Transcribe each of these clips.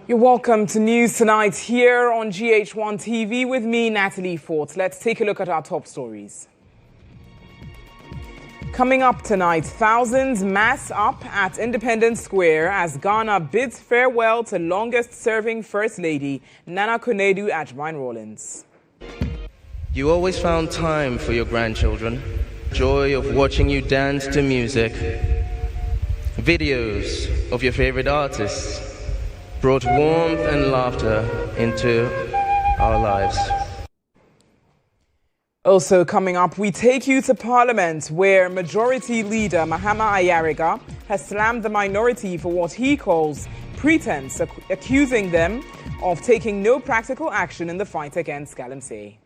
You're welcome to News Tonight here on GHOne TV with me, Natalie Fort. Let's take a look at our top stories. Coming up tonight, thousands mass up at Independence Square as Ghana bids farewell to longest-serving First Lady, Nana Konadu Agyeman-Rawlings. You always found time for your grandchildren, joy of watching you dance to music. Videos of your favorite artists brought warmth and laughter into our lives. Also coming up, we take you to Parliament, where Majority Leader Mahama Ayariga has slammed the minority for what he calls pretense, accusing them of taking no practical action in the fight against galamsey.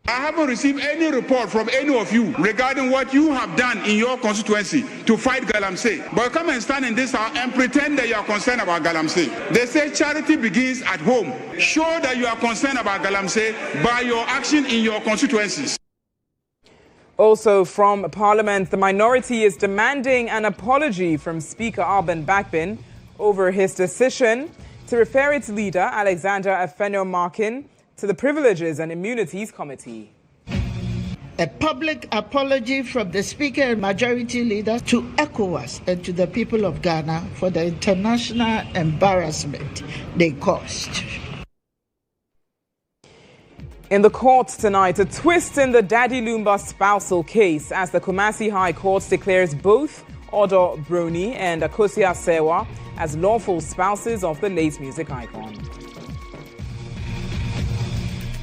I haven't received any report from any of you regarding what you have done in your constituency to fight galamsey. But come and stand in this house and pretend that you are concerned about galamsey. They say charity begins at home. Show that you are concerned about galamsey by your action in your constituencies. Also from Parliament, the minority is demanding an apology from Speaker Alban Bakbin over his decision to refer its leader, Alexander Afenyo-Markin, to the Privileges and Immunities Committee. A public apology from the Speaker and Majority Leader to ECOWAS and to the people of Ghana for the international embarrassment they caused. In the court tonight, a twist in the Daddy Lumba spousal case as the Kumasi High Court declares both Odo Brony and Akosia Sewa as lawful spouses of the late music icon.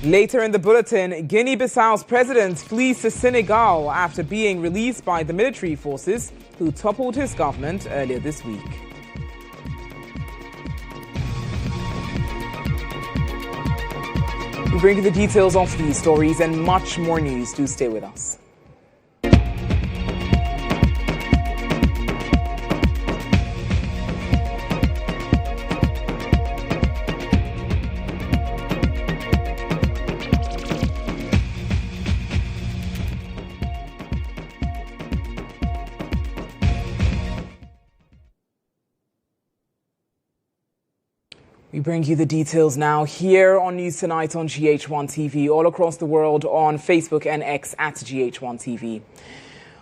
Later in the bulletin, Guinea-Bissau's president flees to Senegal after being released by the military forces who toppled his government earlier this week. We bring you the details of these stories and much more news. Do stay with us. We bring you the details now here on News Tonight on GHOne TV, all across the world on Facebook and X at GHOne TV.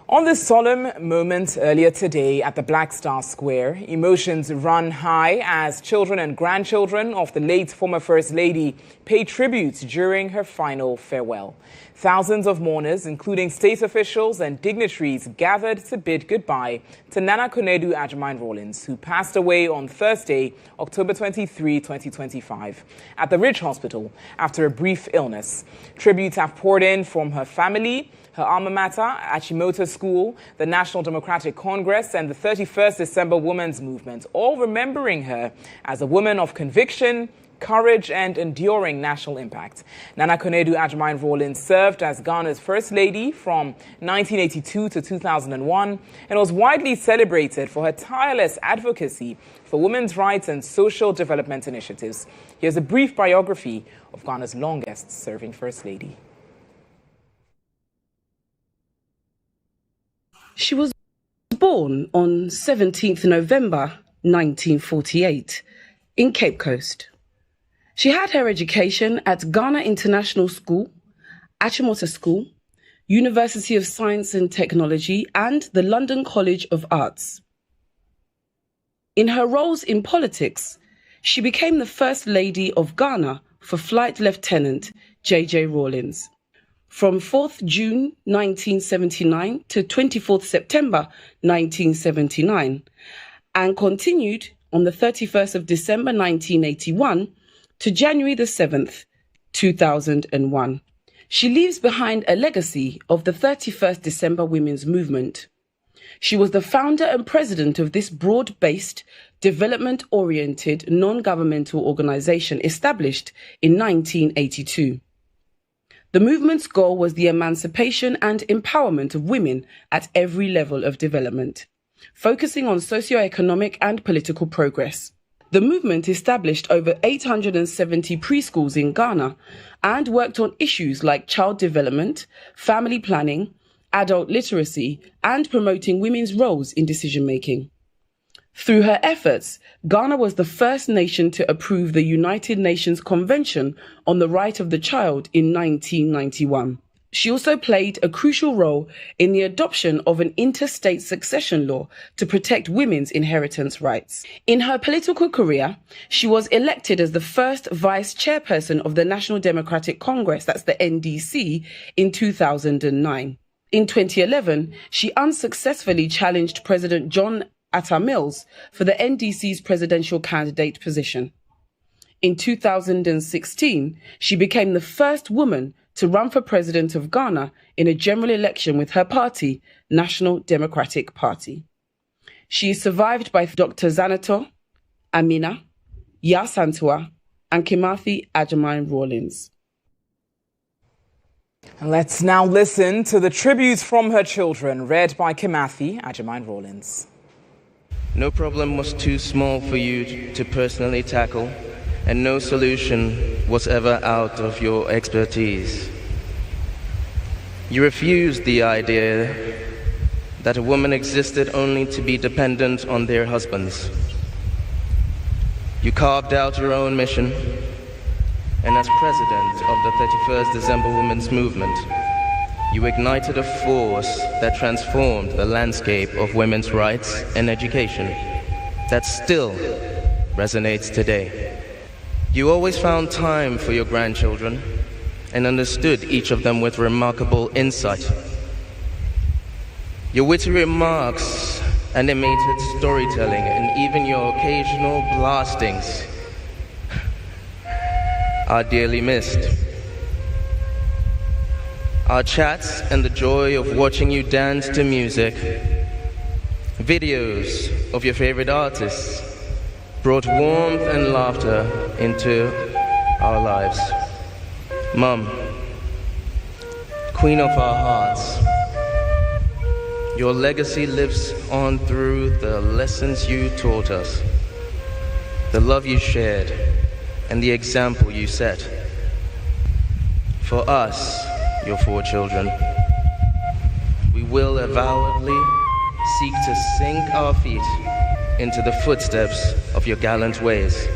On this solemn moment earlier today at the Black Star Square, emotions run high as children and grandchildren of the late former First Lady pay tribute during her final farewell. Thousands of mourners, including state officials and dignitaries, gathered to bid goodbye to Nana Konadu Agyeman-Rawlings, who passed away on Thursday, October 23, 2025, at the Ridge Hospital after a brief illness. Tributes have poured in from her family, her alma mater, Achimota School, the National Democratic Congress, and the 31st December Women's Movement, all remembering her as a woman of conviction, courage, and enduring national impact. Nana Konadu Agyeman-Rawlings served as Ghana's First Lady from 1982 to 2001 and was widely celebrated for her tireless advocacy for women's rights and social development initiatives. Here's a brief biography of Ghana's longest-serving First Lady. She was born on 17th November 1948 in Cape Coast. She had her education at Ghana International School, Achimota School, University of Science and Technology, and the London College of Arts. In her roles in politics, she became the First Lady of Ghana for Flight Lieutenant J.J. Rawlings from 4th June 1979 to 24th September 1979, and continued on the 31st of December 1981 to January the 7th, 2001. She leaves behind a legacy of the 31st December Women's Movement. She was the founder and president of this broad-based, development-oriented, non-governmental organization established in 1982. The movement's goal was the emancipation and empowerment of women at every level of development, focusing on socio-economic and political progress. The movement established over 870 preschools in Ghana and worked on issues like child development, family planning, adult literacy, and promoting women's roles in decision-making. Through her efforts, Ghana was the first nation to approve the United Nations Convention on the Right of the Child in 1991. She also played a crucial role in the adoption of an interstate succession law to protect women's inheritance rights. In her political career, she was elected as the first vice chairperson of the National Democratic Congress, that's the NDC, in 2009. In 2011, she unsuccessfully challenged President John Atta Mills for the NDC's presidential candidate position. In 2016, she became the first woman to run for president of Ghana in a general election with her party, National Democratic Party. She is survived by Dr. Zanato, Amina, Yasantua, and Konadu Agyeman-Rawlings. And let's now listen to the tributes from her children, read by Konadu Agyeman-Rawlings. No problem was too small for you to personally tackle, and no solution was ever out of your expertise. You refused the idea that a woman existed only to be dependent on their husbands. You carved out your own mission, and as president of the 31st December Women's Movement, you ignited a force that transformed the landscape of women's rights and education that still resonates today. You always found time for your grandchildren and understood each of them with remarkable insight. Your witty remarks, animated storytelling, and even your occasional blastings are dearly missed. Our chats and the joy of watching you dance to music, videos of your favorite artists, brought warmth and laughter into our lives. Mom, Queen of our hearts, your legacy lives on through the lessons you taught us, the love you shared, and the example you set. For us, your 4 children, we will avowedly seek to sink our feet into the footsteps of your gallant ways.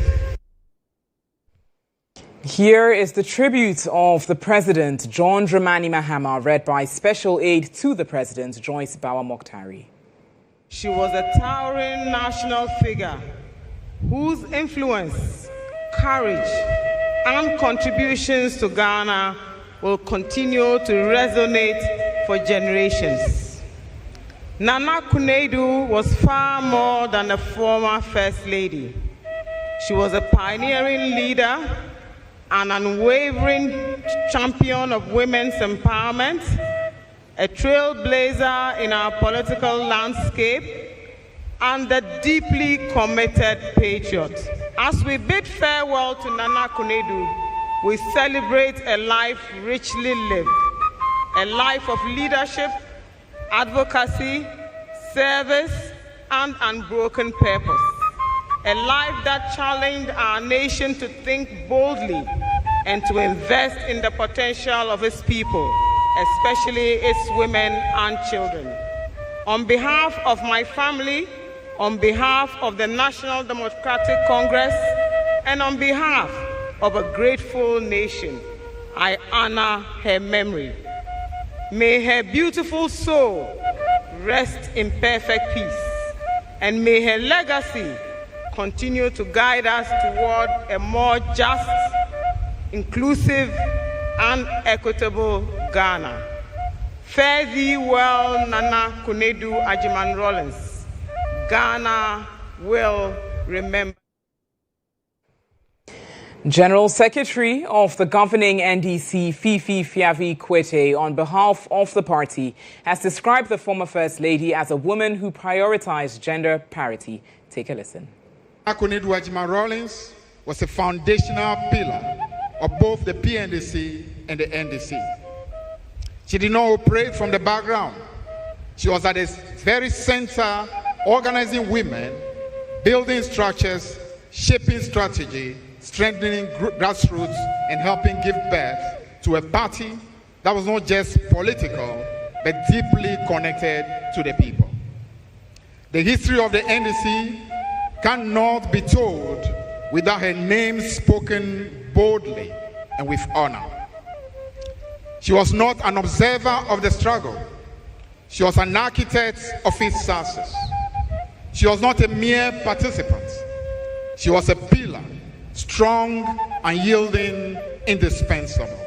Here is the tribute of the President, John Dramani Mahama, read by Special Aide to the President, Joyce Bawa-Mokhtari. She was a towering national figure whose influence, courage, and contributions to Ghana will continue to resonate for generations. Nana Konadu was far more than a former First Lady. She was a pioneering leader, an unwavering champion of women's empowerment, a trailblazer in our political landscape, and a deeply committed patriot. As we bid farewell to Nana Konadu, we celebrate a life richly lived, a life of leadership, advocacy, service, and unbroken purpose. A life that challenged our nation to think boldly and to invest in the potential of its people, especially its women and children. On behalf of my family, on behalf of the National Democratic Congress, and on behalf of a grateful nation, I honor her memory. May her beautiful soul rest in perfect peace, and may her legacy continue to guide us toward a more just, inclusive, and equitable Ghana. Fare thee well, Nana Konadu Agyeman-Rawlings. Ghana will remember. General Secretary of the governing NDC, Fifi Fiavi Kwete, on behalf of the party, has described the former First Lady as a woman who prioritized gender parity. Take a listen. Konadu Agyeman-Rawlings was a foundational pillar of both the PNDC and the NDC. She did not operate from the background. She was at the very center, organizing women, building structures, shaping strategy, strengthening grassroots, and helping give birth to a party that was not just political, but deeply connected to the people. The history of the NDC cannot be told without her name spoken boldly and with honor. She was not an observer of the struggle. She was an architect of its success. She was not a mere participant. She was a pillar, strong, unyielding, indispensable.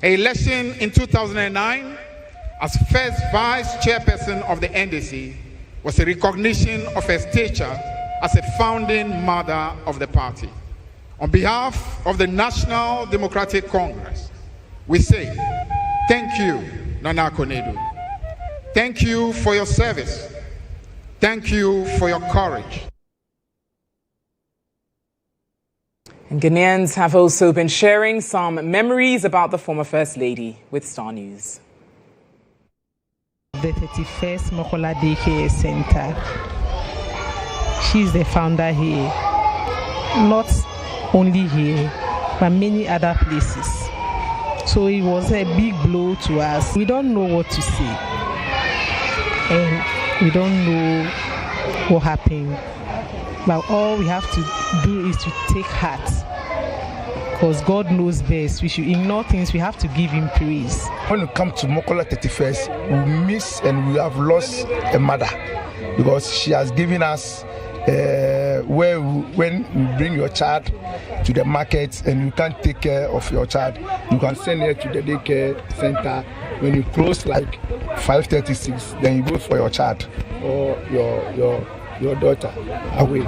Her election in 2009 as first vice chairperson of the NDC was a recognition of her stature as a founding mother of the party. On behalf of the National Democratic Congress, we say, thank you, Nana Konadu. Thank you for your service. Thank you for your courage. And Ghanaians have also been sharing some memories about the former First Lady with Star News. The 31st Mokola Daycare Center. She's the founder here. Not only here, but many other places. So it was a big blow to us. We don't know what to say. And we don't know what happened. But all we have to do is to take heart. Because God knows best. We should ignore things. We have to give Him praise. When we come to Mokola 31st, we miss and we have lost a mother. Because she has given us when you bring your child to the market and you can't take care of your child, you can send her to the daycare center. When you close like 5:36, then you go for your child or your daughter away.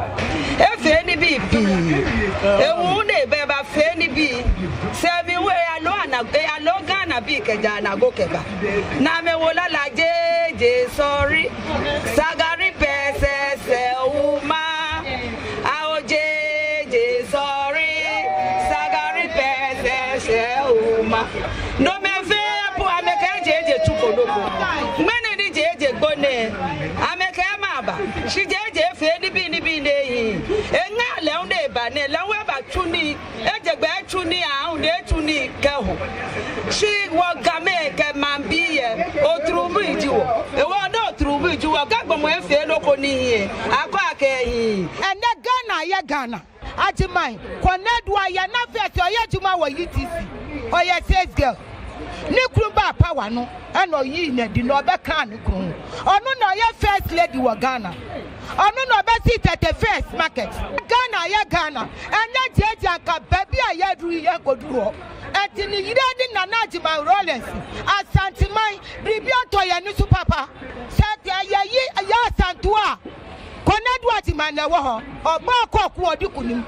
If any be, a wounded baby, any be, Sammy, where I know Ghana be Kajana Gokeba. Name Wola la JJ, sorry, Sagari Pesses, Uma, our JJ, sorry, Sagari Pesses, Uma. No me fair, poor American JJ Chuko. Many JJ Gone, American Maba, she JJ Fanny Bini, and now Leone Bane, Laweba Tuni, Ejabet Tuni, Tuni, Kaho. She was Gameka Mambia, or Trubiju, a one not Trubiju, a Gabon fellow Coni, Abake, and that Ghana, ya Ghana. Ajimai, Konadu Agyeman-Rawlings or Yitisi, or your sales girl. Nikruba power no, and or ye did not be can. Or no, your first lady wa Ghana. Or no, sit at the first market. Ghana, ya Ghana, and that Jaka baby, I do ya go do. And in the Konadu Agyeman-Rawlings, as Santimai, Bibiato ya Nisu Papa, said ya Santua. Konadu Agyeman-Rawlings, or Bako Kuadikunim.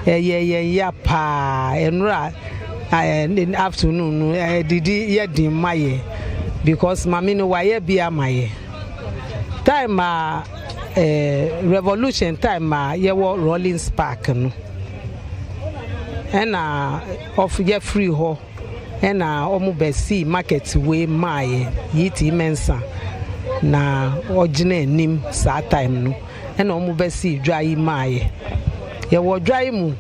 Yeah, pa, and right. In the afternoon, I did yet in my because Mamino why be a my time revolution time Rawlings Park and of your free ho and almost market way my yiti mensa na original nim sa time no and almost dry my ye wo dry mu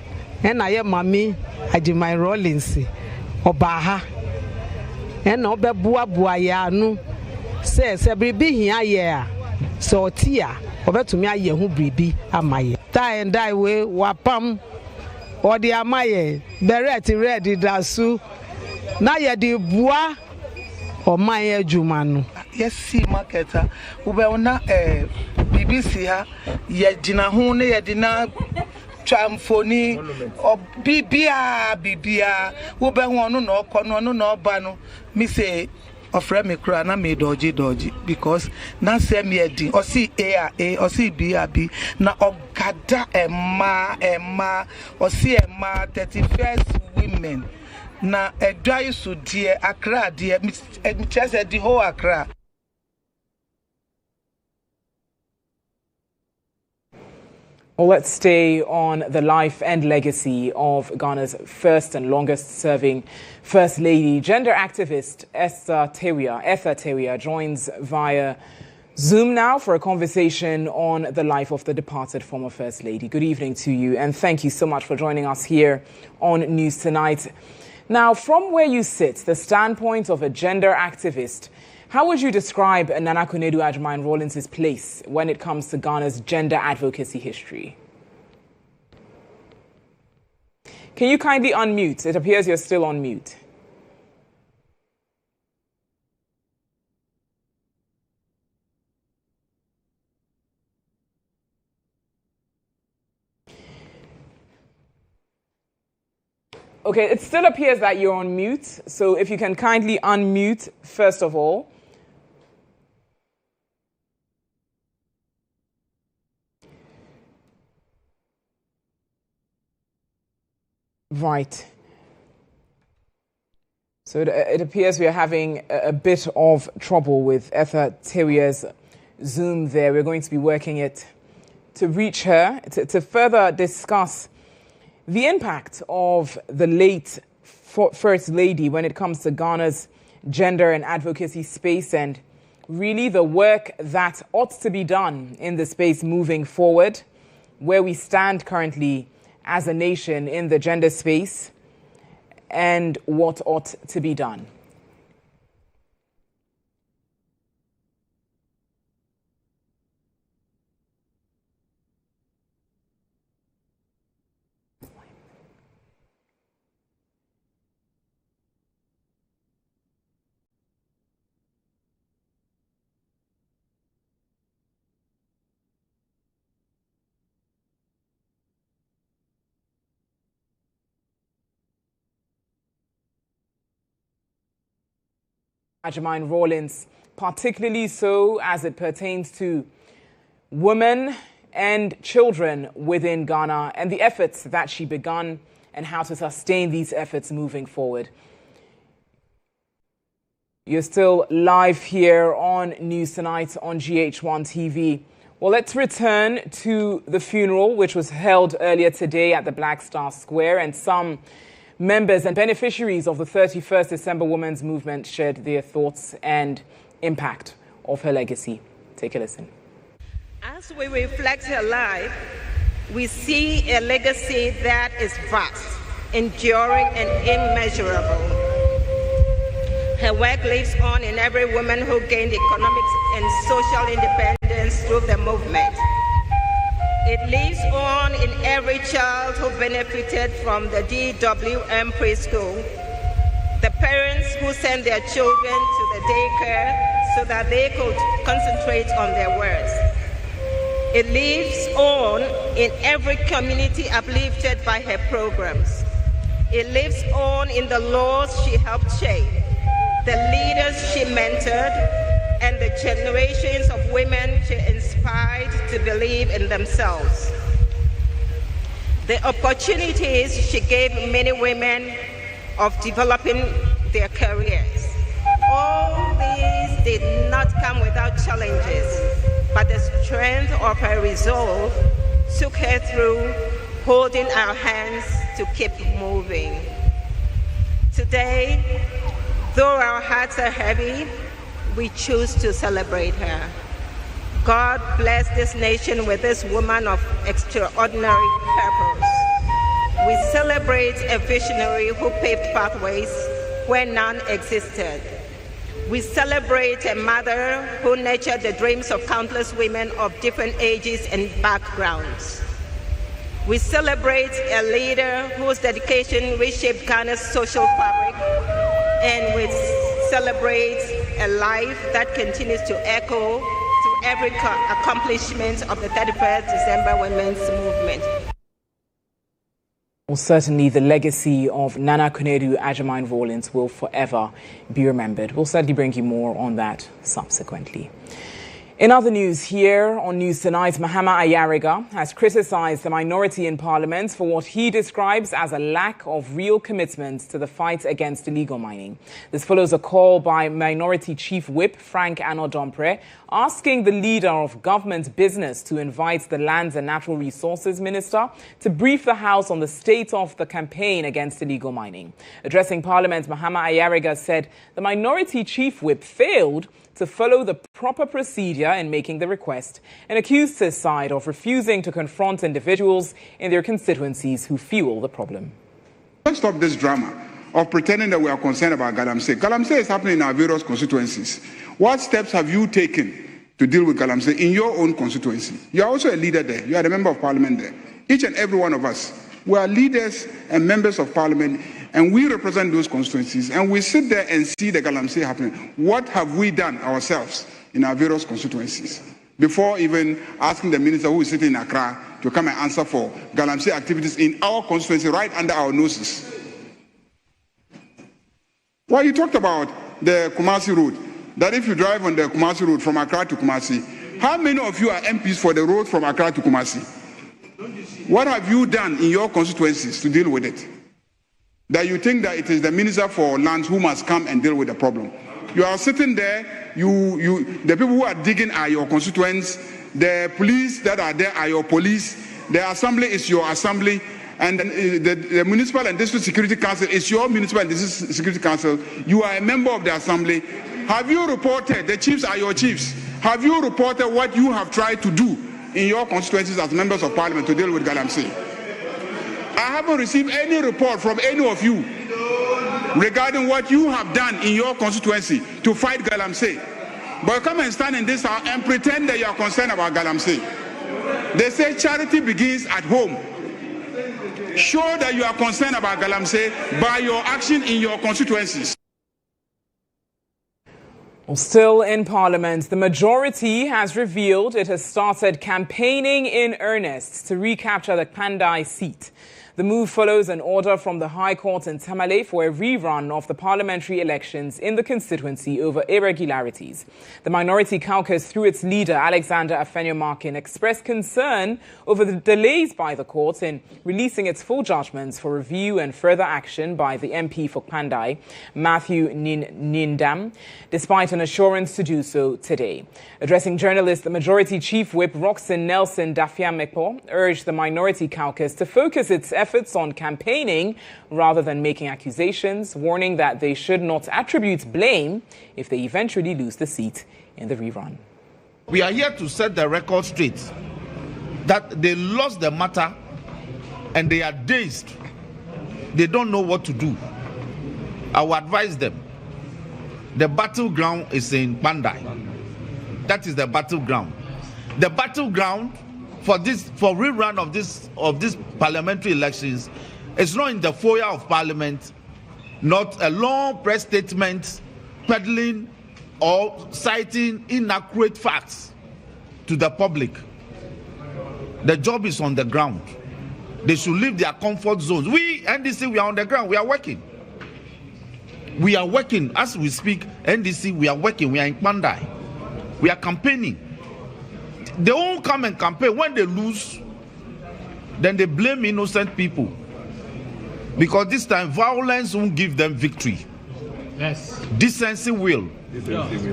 and I am mammy Agyeman-Rawlings Obaha and Obebua ya no says a baby here so tia over to me a who baby amaye tie and die way wapam or the amaye beret ready dasu na ye di bua or my jumanu. Yes, see marketer ubona BBC ha ye dina hu ne ye dina Tramfoni or Bibia, who be one no corner no bano, me say, of Remy Crana made dodgy because now send me a D or see A or see B now or gada Emma or see Emma 31st women. Now a dry so dear Accra, dear Miss Chester, the whole Accra. Well, let's stay on the life and legacy of Ghana's first and longest-serving First Lady. Gender activist Esther Tewia joins via Zoom now for a conversation on the life of the departed former First Lady. Good evening to you, and thank you so much for joining us here on News Tonight. Now, from where you sit, the standpoint of a gender activist, How would you describe Nana Konadu Agyeman-Rawlings' place when it comes to Ghana's gender advocacy history? Can you kindly unmute? It appears you're still on mute. Okay, it still appears that you're on mute, so if you can kindly unmute first of all. Right. So it appears we are having a bit of trouble with Etha Tewie's Zoom there. We're going to be working it to reach her to further discuss the impact of the late First Lady when it comes to Ghana's gender and advocacy space, and really the work that ought to be done in the space moving forward, where we stand currently as a nation in the gender space, and what ought to be done. Agyeman-Rawlings, particularly so as it pertains to women and children within Ghana and the efforts that she began and how to sustain these efforts moving forward. You're still live here on News Tonight on GHOne TV. Well, let's return to the funeral, which was held earlier today at the Black Star Square, and some members and beneficiaries of the 31st December Women's Movement shared their thoughts and impact of her legacy. Take a listen. As we reflect her life, we see a legacy that is vast, enduring, and immeasurable. Her work lives on in every woman who gained economic and social independence through the movement. It lives on in every child who benefited from the DWM preschool, the parents who sent their children to the daycare so that they could concentrate on their work. It lives on in every community uplifted by her programs. It lives on in the laws she helped shape, the leaders she mentored, and the generations of women she inspired to believe in themselves. The opportunities she gave many women of developing their careers. All these did not come without challenges, but the strength of her resolve took her through, holding our hands to keep moving. Today, though our hearts are heavy, we choose to celebrate her. God bless this nation with this woman of extraordinary purpose. We celebrate a visionary who paved pathways where none existed. We celebrate a mother who nurtured the dreams of countless women of different ages and backgrounds. We celebrate a leader whose dedication reshaped Ghana's social fabric, and we celebrate a life that continues to echo through every accomplishment of the 31st December Women's Movement. Well, certainly the legacy of Nana Konadu Agyeman-Rawlings will forever be remembered. We'll certainly bring you more on that subsequently. In other news here on News Tonight, Mahama Ayariga has criticized the minority in Parliament for what he describes as a lack of real commitment to the fight against illegal mining. This follows a call by Minority Chief Whip Frank Anodompre asking the leader of government business to invite the Lands and Natural Resources Minister to brief the House on the state of the campaign against illegal mining. Addressing Parliament, Mahama Ayariga said the Minority Chief Whip failed to follow the proper procedure in making the request and accused his side of refusing to confront individuals in their constituencies who fuel the problem. Let's stop this drama. of pretending that we are concerned about Galamsey. Galamsey is happening in our various constituencies. What steps have you taken to deal with Galamsey in your own constituency? You are also a leader there. You are a member of parliament there. Each and every one of us, we are leaders and members of parliament, and we represent those constituencies, and we sit there and see the Galamsey happening. What have we done ourselves in our various constituencies before even asking the minister who is sitting in Accra to come and answer for Galamsey activities in our constituency right under our noses? Well, you talked about the Kumasi road, that if you drive on the Kumasi road from Accra to Kumasi, how many of you are MPs for the road from Accra to Kumasi? What have you done in your constituencies to deal with it? That you think that it is the Minister for Lands who must come and deal with the problem. You are sitting there, the people who are digging are your constituents, the police that are there are your police, the assembly is your assembly, and the Municipal and District Security Council is your Municipal and District Security Council. You are a member of the assembly. Have you reported, the chiefs are your chiefs, have you reported what you have tried to do in your constituencies as members of parliament to deal with Galamsey? I haven't received any report from any of you regarding what you have done in your constituency to fight Galamsey. But come and stand in this house and pretend that you are concerned about Galamsey. They say charity begins at home. Show that you are concerned about Galamsey by your action in your constituencies. Well, still in Parliament, the majority has revealed it has started campaigning in earnest to recapture the Pandai seat. The move follows an order from the High Court in Tamale for a rerun of the parliamentary elections in the constituency over irregularities. The minority caucus, through its leader, Alexander Afenyo-Markin, expressed concern over the delays by the court in releasing its full judgments for review and further action by the MP for Pandai, Matthew Nindam, despite an assurance to do so today. Addressing journalists, the majority chief whip Roxanne Nelson Dafiamekpo urged the minority caucus to focus its efforts on campaigning rather than making accusations, warning that they should not attribute blame if they eventually lose the seat in the rerun. We are here to set the record straight that they lost the matter and they are dazed. They don't know what to do. I will advise them. The battleground is in Pandai. That is the battleground. The battleground for rerun of this parliamentary elections is not in the foyer of Parliament, not a long press statement peddling or citing inaccurate facts to the public. The job is on the ground. They should leave their comfort zones. We, NDC, we are on the ground. We are working. We are working as we speak. NDC, we are working. We are in Pandai. We are campaigning. They won't come and campaign. When they lose, then they blame innocent people. Because this time, violence won't give them victory. Yes. Decency will.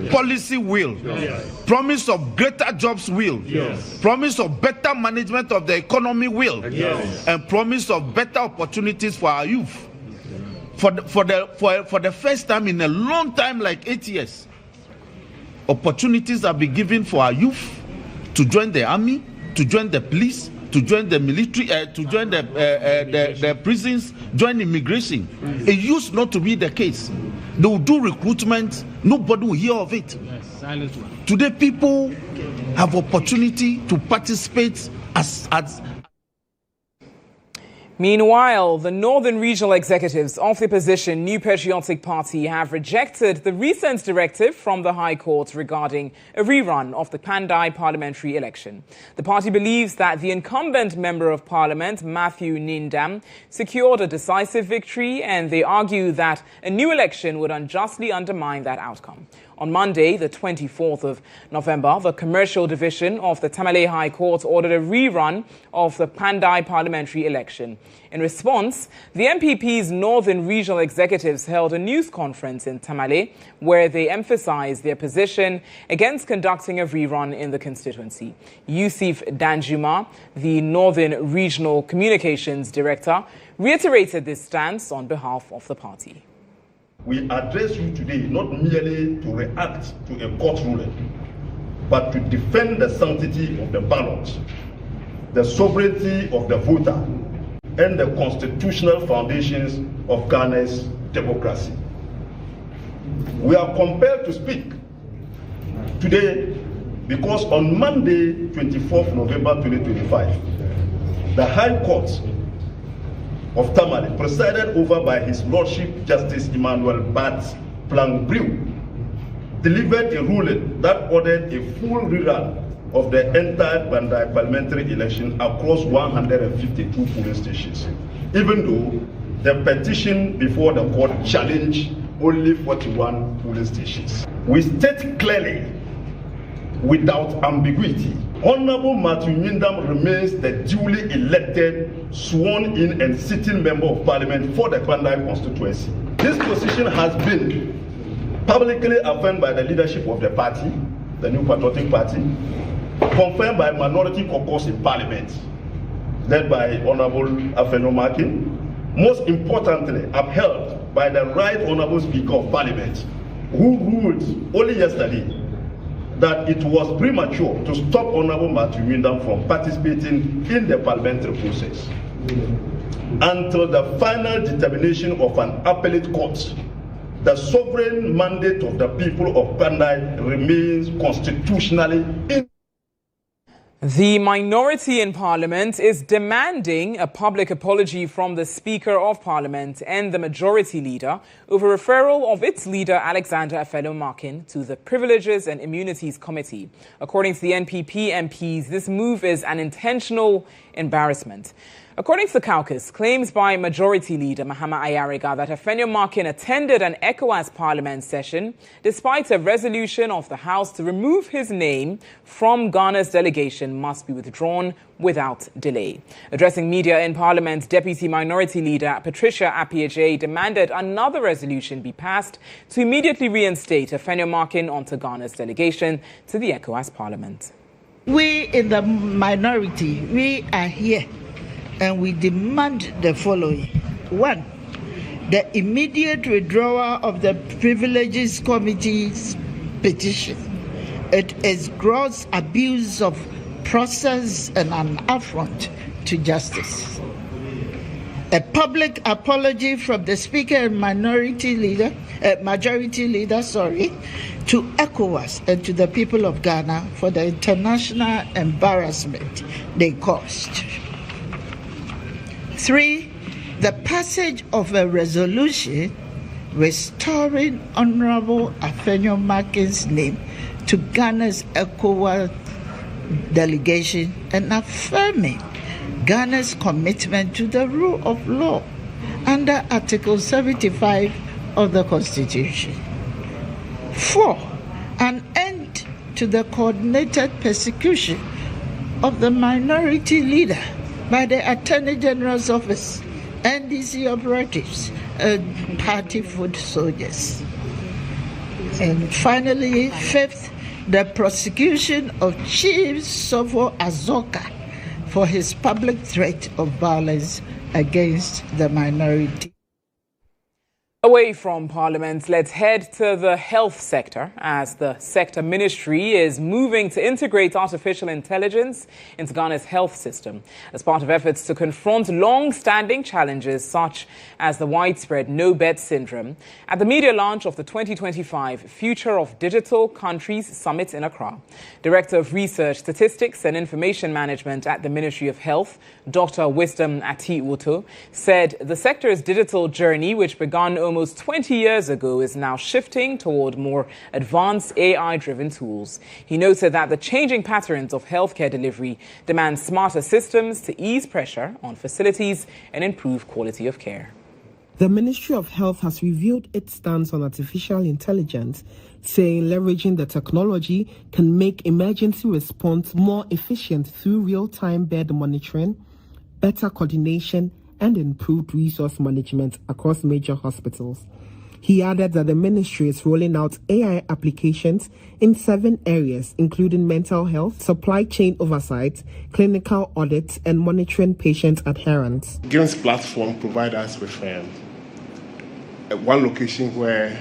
Policy will. Yes. Promise of greater jobs will. Yes. Promise of better management of the economy will. Yes. And promise of better opportunities for our youth. For the first time in a long time, like 8 years, opportunities have been given for our youth to join the army, to join the police, to join the military, to join the prisons, join immigration. It used not to be the case. They will do recruitment, nobody will hear of it. Yes, today, people have opportunity to participate as Meanwhile, the Northern Regional Executives of the opposition New Patriotic Party have rejected the recent directive from the High Court regarding a rerun of the Pandai parliamentary election. The party believes that the incumbent Member of Parliament, Matthew Nindam, secured a decisive victory, and they argue that a new election would unjustly undermine that outcome. On Monday, the 24th of November, the Commercial Division of the Tamale High Court ordered a rerun of the Pandai parliamentary election. In response, the MPP's Northern Regional Executives held a news conference in Tamale where they emphasized their position against conducting a rerun in the constituency. Yusuf Danjuma, the Northern Regional Communications Director, reiterated this stance on behalf of the party. We address you today not merely to react to a court ruling, but to defend the sanctity of the ballot, the sovereignty of the voter, and the constitutional foundations of Ghana's democracy. We are compelled to speak today because on Monday, 24th November 2025, the High Court of Tamale, presided over by His Lordship Justice Emmanuel Bat Plangbrew, delivered a ruling that ordered a full rerun of the entire Bandai parliamentary election across 152 polling stations, even though the petition before the court challenged only 41 polling stations. We state clearly, without ambiguity, Honorable Matthew Nyindam remains the duly elected, sworn-in and sitting member of parliament for the Bandai constituency. This position has been publicly affirmed by the leadership of the party, the New Patriotic Party, confirmed by minority caucus in parliament, led by Honorable Afenyo Makin, most importantly upheld by the Right Honorable Speaker of Parliament, who ruled only yesterday that it was premature to stop Honorable Matthew Nyindam from participating in the parliamentary process until the final determination of an appellate court. The sovereign mandate of the people of Bandai remains constitutionally in. The minority in Parliament is demanding a public apology from the Speaker of Parliament and the Majority Leader over referral of its leader Alexander Afenyo-Markin to the Privileges and Immunities Committee. According to the NPP MPs, this move is an intentional embarrassment. According to the caucus, claims by Majority Leader Mahama Ayariga that Afenyo-Markin attended an ECOWAS Parliament session despite a resolution of the House to remove his name from Ghana's delegation must be withdrawn without delay. Addressing media in Parliament, Deputy Minority Leader Patricia Appiagyei demanded another resolution be passed to immediately reinstate Afenyo-Markin onto Ghana's delegation to the ECOWAS Parliament. We in the minority, we are here. And we demand the following. 1, the immediate withdrawal of the Privileges Committee's petition. It is gross abuse of process and an affront to justice. A public apology from the Speaker and Majority Leader, to ECOWAS and to the people of Ghana for the international embarrassment they caused. 3, the passage of a resolution restoring Honorable Afenyo-Markin's name to Ghana's ECOWAS delegation and affirming Ghana's commitment to the rule of law under Article 75 of the Constitution. 4, an end to the coordinated persecution of the minority leader by the Attorney General's Office, NDC operatives, and party foot soldiers. And finally, 5th, the prosecution of Chief Sofo Azoka for his public threat of violence against the minority. Away from Parliament, let's head to the health sector as the sector ministry is moving to integrate artificial intelligence into Ghana's health system as part of efforts to confront long-standing challenges such as the widespread no-bed syndrome at the media launch of the 2025 Future of Digital Countries Summit in Accra. Director of Research, Statistics and Information Management at the Ministry of Health, Dr. Wisdom Ati-Woto, said the sector's digital journey, which began almost 20 years ago, is now shifting toward more advanced AI-driven tools. He noted that the changing patterns of healthcare delivery demand smarter systems to ease pressure on facilities and improve quality of care. The Ministry of Health has revealed its stance on artificial intelligence, saying leveraging the technology can make emergency response more efficient through real-time bed monitoring, better coordination, and improved resource management across major hospitals. He added that the ministry is rolling out AI applications in 7 areas, including mental health, supply chain oversight, clinical audits, and monitoring patient adherence. GHOne's platform provides us with one location where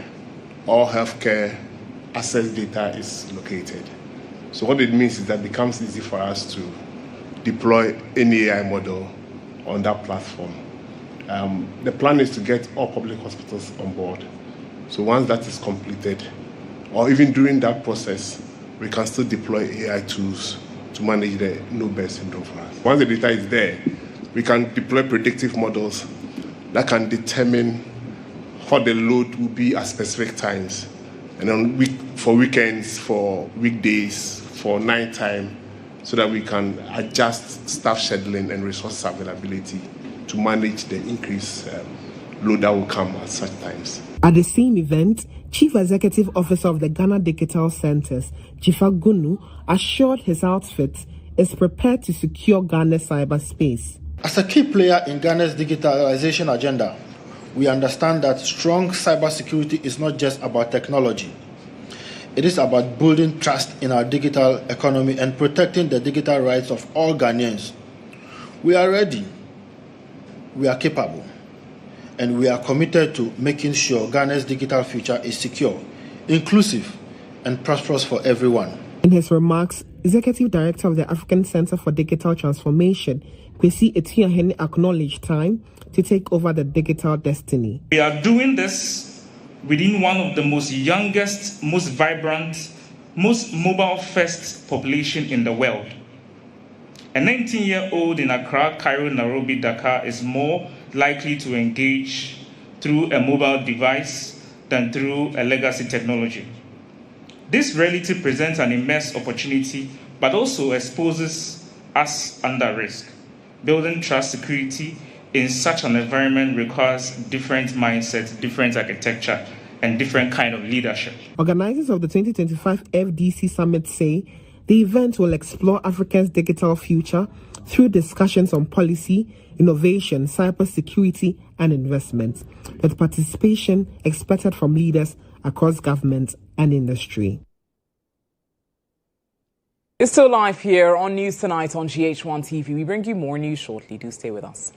all healthcare access data is located. So what it means is that it becomes easy for us to deploy any AI model on that platform. The plan is to get all public hospitals on board. So once that is completed, or even during that process, we can still deploy AI tools to manage the no-bed syndrome for us. Once the data is there, we can deploy predictive models that can determine what the load will be at specific times. And for weekends, for weekdays, for nighttime, so that we can adjust staff scheduling and resource availability to manage the increased load that will come at such times. At the same event, Chief Executive Officer of the Ghana Digital Centers, GHOne, assured his outfit is prepared to secure Ghana's cyberspace. As a key player in Ghana's digitalization agenda, we understand that strong cybersecurity is not just about technology. It is about building trust in our digital economy and protecting the digital rights of all Ghanaians. We are ready, we are capable, and we are committed to making sure Ghana's digital future is secure, inclusive, and prosperous for everyone. In his remarks, Executive Director of the African Center for Digital Transformation, Kwesi Etiahene, acknowledged time to take over the digital destiny. We are doing this within one of the most youngest, most vibrant, most mobile-first population in the world. A 19-year-old in Accra, Cairo, Nairobi, Dakar is more likely to engage through a mobile device than through a legacy technology. This reality presents an immense opportunity, but also exposes us under risk. Building trust security in such an environment requires different mindsets, different architecture, and different kind of leadership. Organizers of the 2025 FDC Summit say the event will explore Africa's digital future through discussions on policy, innovation, cybersecurity, and investment, with participation expected from leaders across government and industry. It's still live here on News Tonight on GH1 TV. We bring you more news shortly. Do stay with us.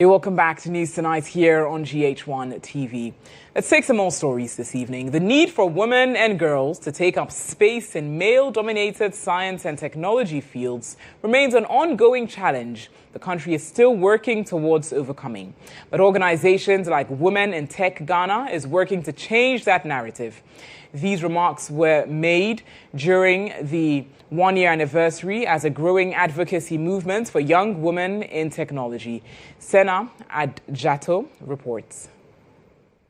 You're welcome back to News Tonight here on GHOne TV. Let's take some more stories this evening. The need for women and girls to take up space in male-dominated science and technology fields remains an ongoing challenge the country is still working towards overcoming. But organizations like Women in Tech Ghana is working to change that narrative. These remarks were made during the one-year anniversary as a growing advocacy movement for young women in technology. Konadu Agyeman-Rawlings reports.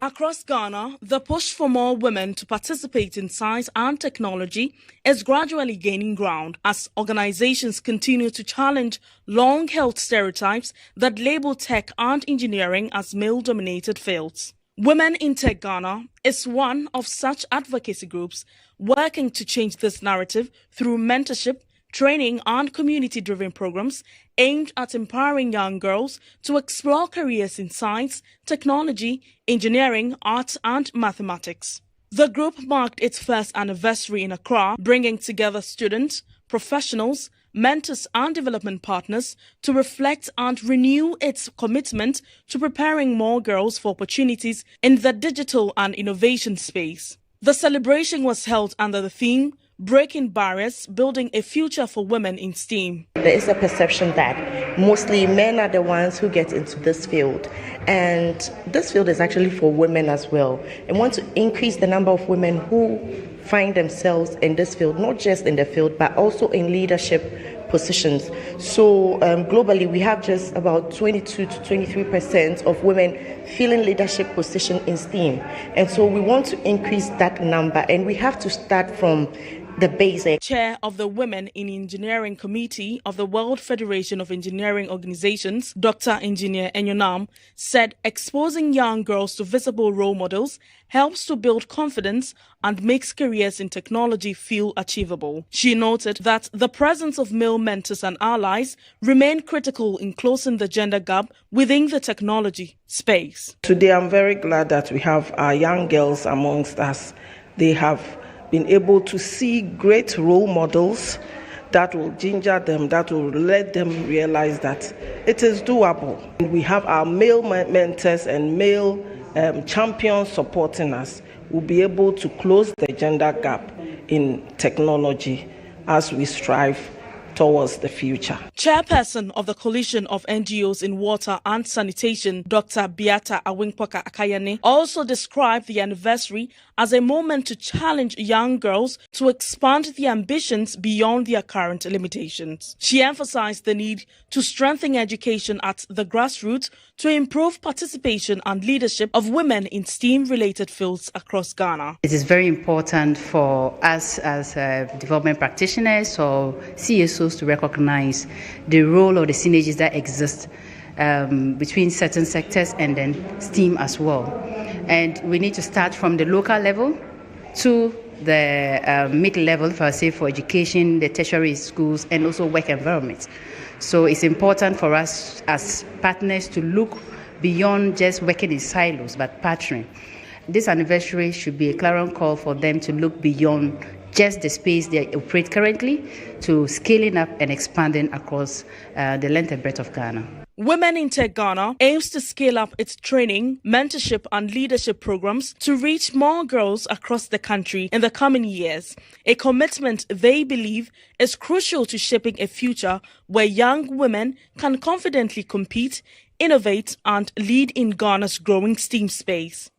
Across Ghana, the push for more women to participate in science and technology is gradually gaining ground as organizations continue to challenge long-held stereotypes that label tech and engineering as male-dominated fields. Women in Tech Ghana is one of such advocacy groups working to change this narrative through mentorship, training and community-driven programs aimed at empowering young girls to explore careers in science, technology, engineering, arts and mathematics. The group marked its first anniversary in Accra, bringing together students, professionals, mentors and development partners to reflect and renew its commitment to preparing more girls for opportunities in the digital and innovation space. The celebration was held under the theme, Breaking Barriers, Building a Future for Women in STEAM. There is a perception that mostly men are the ones who get into this field. And this field is actually for women as well. I want to increase the number of women who find themselves in this field, not just in the field, but also in leadership positions. So globally, we have just about 22 to 23% of women filling leadership position in STEAM. And so we want to increase that number, and we have to start from the basic. Chair of the Women in Engineering Committee of the World Federation of Engineering Organizations, Dr. Engineer Enyonam, said exposing young girls to visible role models helps to build confidence and makes careers in technology feel achievable. She noted that the presence of male mentors and allies remain critical in closing the gender gap within the technology space. Today, I'm very glad that we have our young girls amongst us. They have been able to see great role models that will ginger them, that will let them realize that it is doable. We have our male mentors and male champions supporting us. We'll be able to close the gender gap in technology as we strive towards the future. Chairperson of the Coalition of NGOs in Water and Sanitation, Dr. Biata Awingpoka Akayane, also described the anniversary as a moment to challenge young girls to expand their ambitions beyond their current limitations. She emphasized the need to strengthen education at the grassroots to improve participation and leadership of women in STEAM-related fields across Ghana. It is very important for us as development practitioners or CSOs to recognize the role or the synergies that exist between certain sectors and then STEAM as well. And we need to start from the local level to the mid-level, for education, the tertiary schools, and also work environments. So it's important for us as partners to look beyond just working in silos, but partnering. This anniversary should be a clarion call for them to look beyond just the space they operate currently to scaling up and expanding across the length and breadth of Ghana. Women in Tech Ghana aims to scale up its training, mentorship and leadership programs to reach more girls across the country in the coming years, a commitment they believe is crucial to shaping a future where young women can confidently compete, innovate and lead in Ghana's growing STEAM space.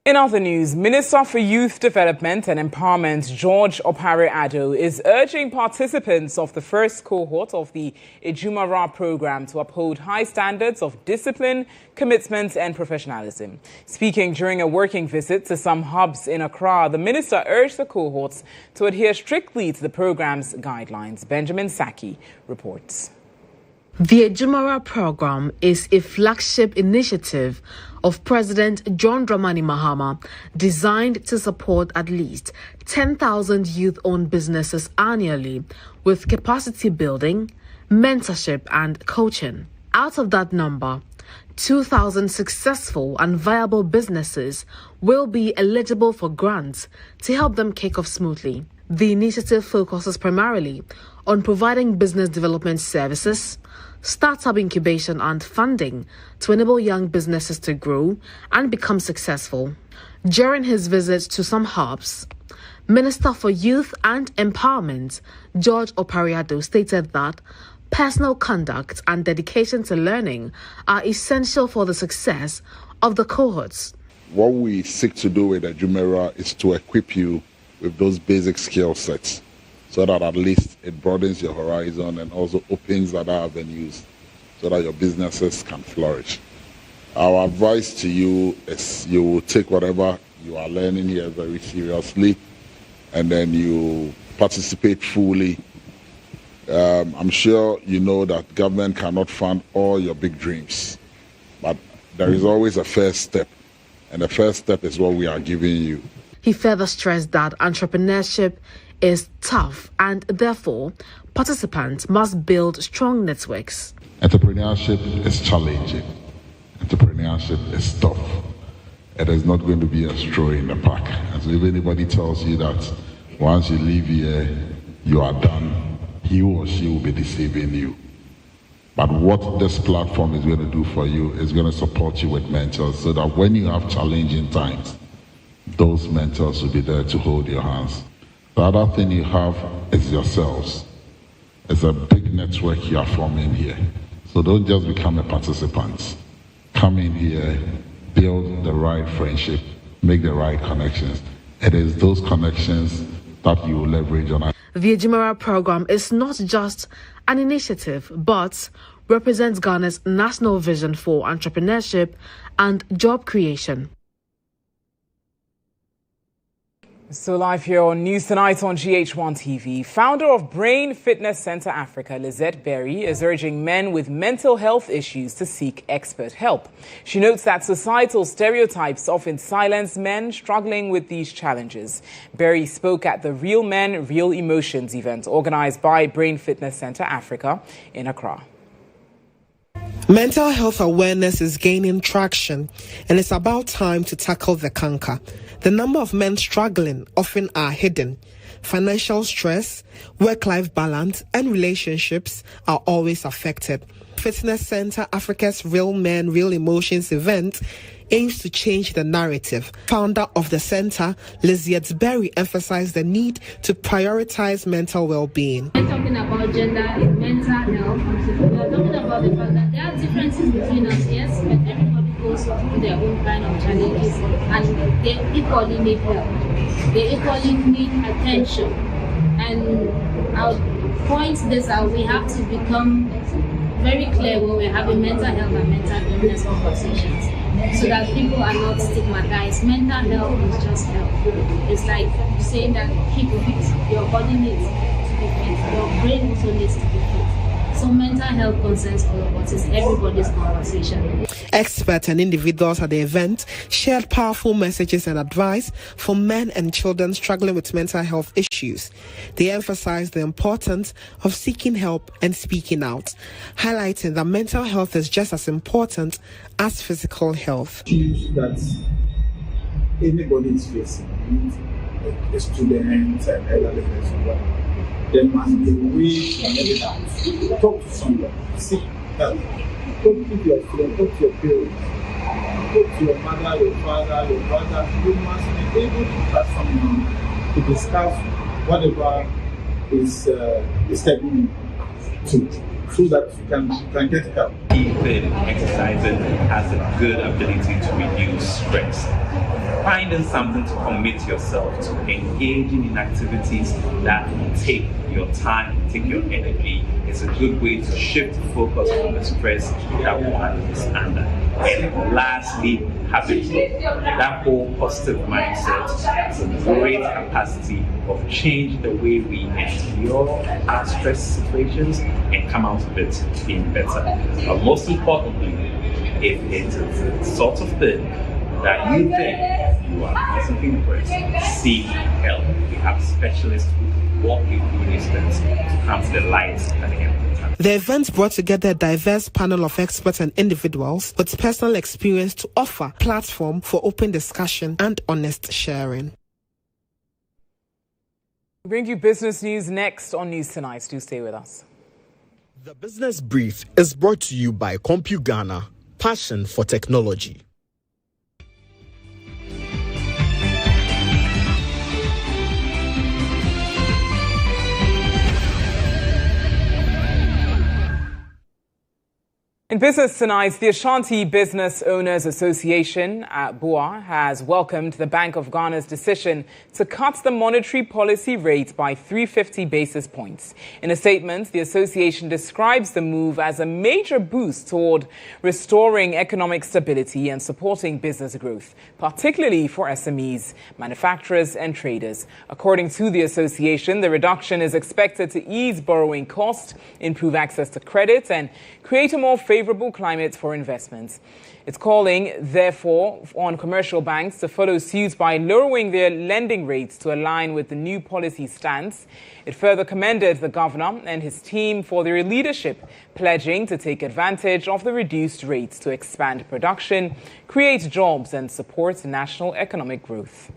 In other news, Minister for Youth Development and Empowerment George Opare-Addo is urging participants of the first cohort of the Ejumara program to uphold high standards of discipline, commitment and professionalism. Speaking during a working visit to some hubs in Accra, the minister urged the cohorts to adhere strictly to the program's guidelines. Benjamin Saki reports. The Ejumara program is a flagship initiative of President John Dramani Mahama designed to support at least 10,000 youth-owned businesses annually with capacity building, mentorship and coaching. Out of that number, 2,000 successful and viable businesses will be eligible for grants to help them kick off smoothly. The initiative focuses primarily on providing business development services, startup incubation and funding to enable young businesses to grow and become successful. During his visit to some hubs, Minister for Youth and Empowerment, George Opariado, stated that personal conduct and dedication to learning are essential for the success of the cohorts. What we seek to do with the Jumeirah is to equip you with those basic skill sets so that at least it broadens your horizon and also opens other avenues so that your businesses can flourish. Our advice to you is you will take whatever you are learning here very seriously and then you participate fully. I'm sure you know that government cannot fund all your big dreams, but there is always a first step, and the first step is what we are giving you. He further stressed that entrepreneurship is tough and therefore participants must build strong networks. Entrepreneurship is challenging. Entrepreneurship is tough. It is not going to be a stroll in the park. And so if anybody tells you that once you leave here, you are done, he or she will be deceiving you. But what this platform is going to do for you is going to support you with mentors so that when you have challenging times, those mentors will be there to hold your hands. The other thing you have is yourselves. It's a big network you are forming here. So don't just become a participant. Come in here, build the right friendship, make the right connections. It is those connections that you will leverage on. The Jumeirah program is not just an initiative, but represents Ghana's national vision for entrepreneurship and job creation. So live here on News Tonight on GHOne TV, founder of Brain Fitness Center Africa, Lizette Berry, is urging men with mental health issues to seek expert help. She notes that societal stereotypes often silence men struggling with these challenges. Berry spoke at the Real Men, Real Emotions event organized by Brain Fitness Center Africa in Accra. Mental health awareness is gaining traction, and it's about time to tackle the canker. The number of men struggling often are hidden. Financial stress, work-life balance, and relationships are always affected. Fitness Center Africa's Real Men, Real Emotions event aims to change the narrative. Founder of the center, Lizette Berry, emphasized the need to prioritize mental well-being. We're talking about gender and mental health. We are talking about the fact that there are differences between us, yes, but everybody goes through their own kind of challenges and they equally need help. They equally need attention. And I'll point this out, we have to become very clear when we're having mental health and mental illness conversations, so that people are not stigmatized. Mental health is just health. It's like saying that keep fit. Your body needs to be fit. Your brain also needs to be fit. So mental health concerns all of us. It's everybody's conversation. Experts and individuals at the event shared powerful messages and advice for men and children struggling with mental health issues. They emphasized the importance of seeking help and speaking out, highlighting that mental health is just as important as physical health. Issues that anybody is facing, a student and elderly person, there must be a way to talk to someone, seek help. Talk to your friend, talk to your parents, talk to your mother, your father, your brother. You must be able to have someone to discuss whatever is disturbing you, so that you can get help. Even exercising has a good ability to reduce stress. Finding something to commit yourself to, engaging in activities that take your time, take your energy, is a good way to shift focus from the stress that one is under. And lastly, having that whole positive mindset has a great capacity of changing the way we endure our stress situations and come out of it being better. But most importantly, if it is the sort of thing that you think you are constantly depressed, seek help. We have specialists who walk you through these things to come to the light at the end of the time. The event brought together a diverse panel of experts and individuals with personal experience to offer a platform for open discussion and honest sharing. We bring you business news next on News Tonight. Do stay with us. The Business Brief is brought to you by CompuGhana, passion for technology. In business tonight, the Ashanti Business Owners Association at BUA has welcomed the Bank of Ghana's decision to cut the monetary policy rate by 350 basis points. In a statement, the association describes the move as a major boost toward restoring economic stability and supporting business growth, particularly for SMEs, manufacturers and traders. According to the association, the reduction is expected to ease borrowing costs, improve access to credit and create a more favorable climate for investments. It's calling, therefore, on commercial banks to follow suit by lowering their lending rates to align with the new policy stance. It further commended the governor and his team for their leadership, pledging to take advantage of the reduced rates to expand production, create jobs and support national economic growth.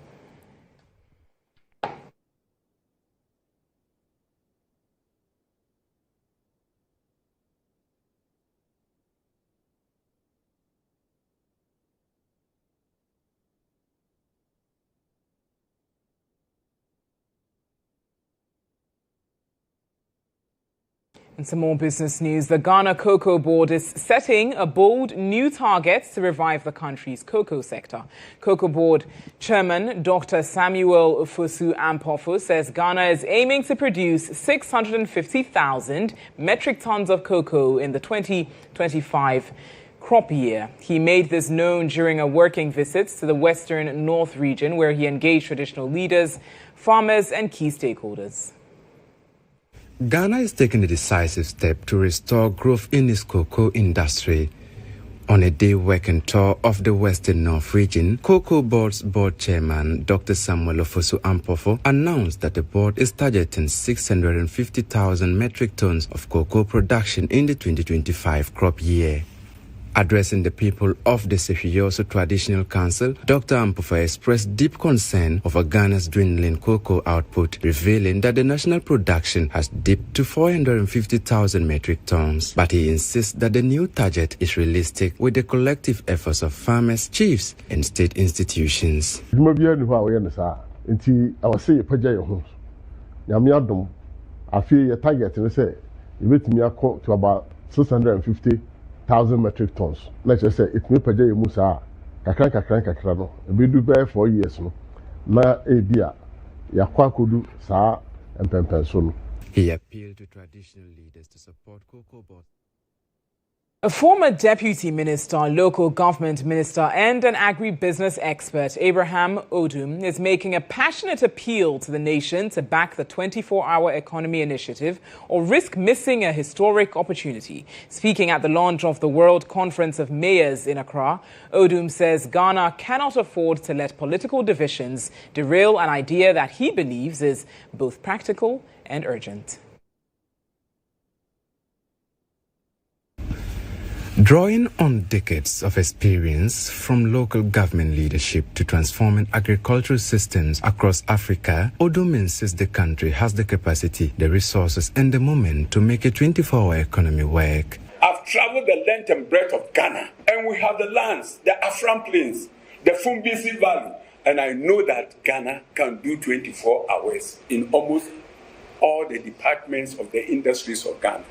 And some more business news. The Ghana Cocoa Board is setting a bold new target to revive the country's cocoa sector. Cocoa Board Chairman Dr. Samuel Ofosu-Ampofo says Ghana is aiming to produce 650,000 metric tons of cocoa in the 2025 crop year. He made this known during a working visit to the Western North region, where he engaged traditional leaders, farmers and key stakeholders. Ghana is taking a decisive step to restore growth in its cocoa industry. On a day working tour of the Western North region, Cocoa Board's board chairman, Dr. Samuel Ofosu-Ampofo, announced that the board is targeting 650,000 metric tons of cocoa production in the 2025 crop year. Addressing the people of the Sefioso Traditional Council, Dr. Ampofo expressed deep concern over Ghana's dwindling cocoa output, revealing that the national production has dipped to 450,000 metric tons. But he insists that the new target is realistic with the collective efforts of farmers, chiefs, and state institutions. To about 650,000 metric tons. Let's just say it may pay you musa kakra no. We do bear 4 years no. Na ebia ya kwa kudu sa empempenso no. He appealed to traditional leaders to support Cocoa Board. A former deputy minister, local government minister, and an agribusiness expert, Abraham Odum, is making a passionate appeal to the nation to back the 24-hour economy initiative or risk missing a historic opportunity. Speaking at the launch of the World Conference of Mayors in Accra, Odum says Ghana cannot afford to let political divisions derail an idea that he believes is both practical and urgent. Drawing on decades of experience from local government leadership to transforming agricultural systems across Africa, Odum insists the country has the capacity, the resources, and the moment to make a 24-hour economy work. I've traveled the length and breadth of Ghana, and we have the lands, the Afram Plains, the Fumbisi Valley, and I know that Ghana can do 24 hours in almost all the departments of the industries of Ghana.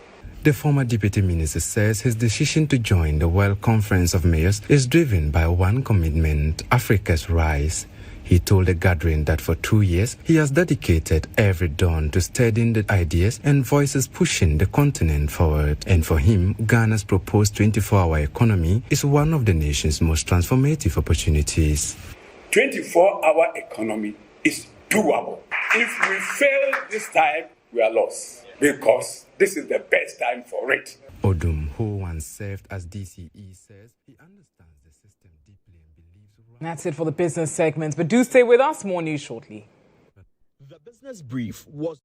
The former deputy minister says his decision to join the World Conference of Mayors is driven by one commitment: Africa's rise. He told the gathering that for 2 years, he has dedicated every dawn to studying the ideas and voices pushing the continent forward. And for him, Ghana's proposed 24-hour economy is one of the nation's most transformative opportunities. 24-hour economy is doable. If we fail this time, we are lost, because this is the best time for it. Odum, who once served as DCE, says he understands the system deeply and believes... That's it for the business segment, but do stay with us. More news shortly. The Business Brief was...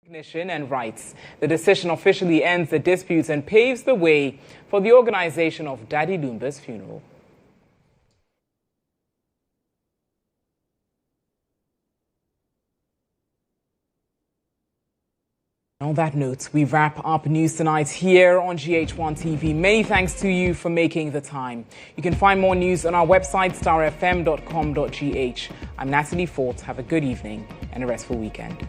Recognition and rights. The decision officially ends the disputes and paves the way for the organization of Daddy Lumba's funeral. On that note, we wrap up News Tonight here on GHOne TV. Many thanks to you for making the time. You can find more news on our website, starfm.com.gh. I'm Natalie Fort. Have a good evening and a restful weekend.